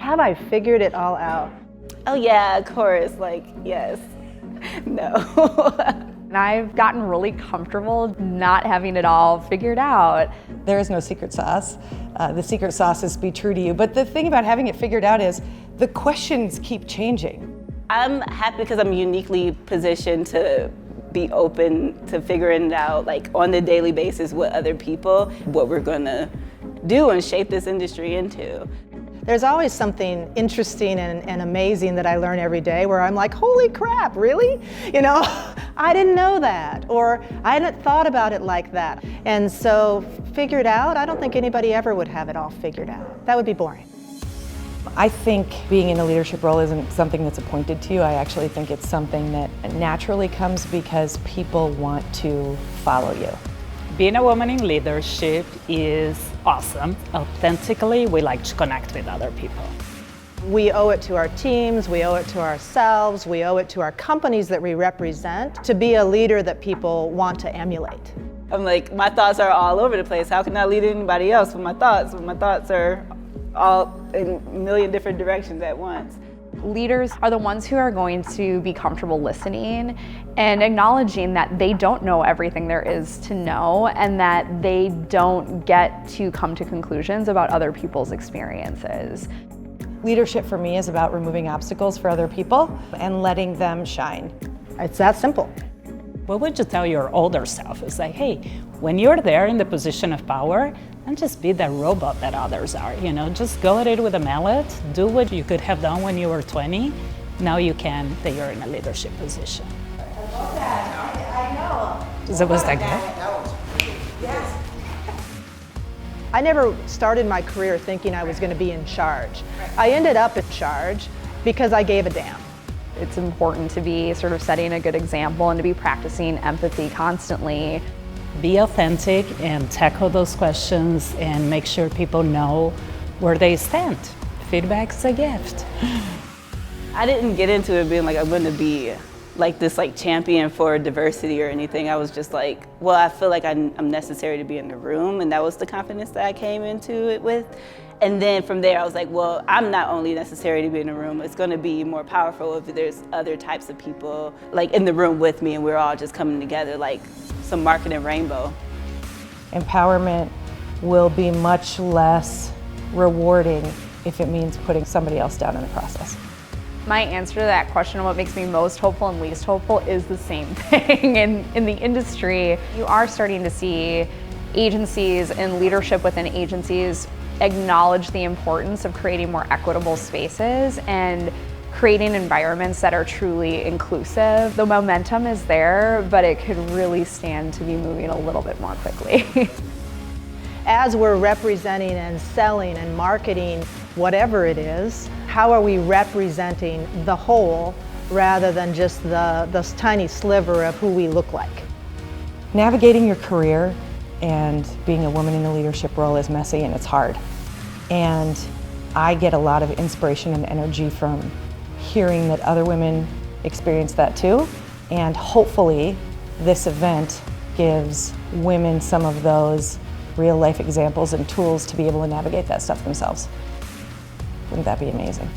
Have I figured it all out? Oh yeah, of course, like, yes. No. And I've gotten really comfortable not having it all figured out. There is no secret sauce. The secret sauce is be true to you. But the thing about having it figured out is the questions keep changing. I'm happy because I'm uniquely positioned to be open to figuring it out, like on the daily basis with other people, what we're gonna do and shape this industry into. There's always something interesting and amazing that I learn every day where I'm like, holy crap, really? You know, I didn't know that, or I hadn't thought about it like that. And so, figured out, I don't think anybody ever would have it all figured out. That would be boring. I think being in a leadership role isn't something that's appointed to you. I actually think it's something that naturally comes because people want to follow you. Being a woman in leadership is awesome. Authentically, we like to connect with other people. We owe it to our teams, we owe it to ourselves, we owe it to our companies that we represent to be a leader that people want to emulate. I'm like, my thoughts are all over the place. How can I lead anybody else with my thoughts when my thoughts are all in a million different directions at once? Leaders are the ones who are going to be comfortable listening and acknowledging that they don't know everything there is to know and that they don't get to come to conclusions about other people's experiences. Leadership for me is about removing obstacles for other people and letting them shine. It's that simple. What would you tell your older self? It's like, hey, when you're there in the position of power, don't just be that robot that others are, you know, just go at it with a mallet, do what you could have done when you were 20, now you can, that you're in a leadership position. I love that, I know. So was that good? Yes. I never started my career thinking I was going to be in charge. I ended up in charge because I gave a damn. It's important to be sort of setting a good example and to be practicing empathy constantly. Be authentic and tackle those questions and make sure people know where they stand. Feedback's a gift. I didn't get into it being like I'm going to be like this like champion for diversity or anything. I was just like, well, I feel like I'm necessary to be in the room, and that was the confidence that I came into it with. And then from there I was like, well, I'm not only necessary to be in the room, it's going to be more powerful if there's other types of people like in the room with me and we're all just coming together like some marketing rainbow. Empowerment will be much less rewarding if it means putting somebody else down in the process. My answer to that question, what makes me most hopeful and least hopeful, is the same thing. In the industry, you are starting to see agencies and leadership within agencies acknowledge the importance of creating more equitable spaces and creating environments that are truly inclusive. The momentum is there, but it could really stand to be moving a little bit more quickly. As we're representing and selling and marketing whatever it is, how are we representing the whole rather than just the tiny sliver of who we look like? Navigating your career and being a woman in a leadership role is messy and it's hard. And I get a lot of inspiration and energy from hearing that other women experience that too. And hopefully this event gives women some of those real life examples and tools to be able to navigate that stuff themselves. Wouldn't that be amazing?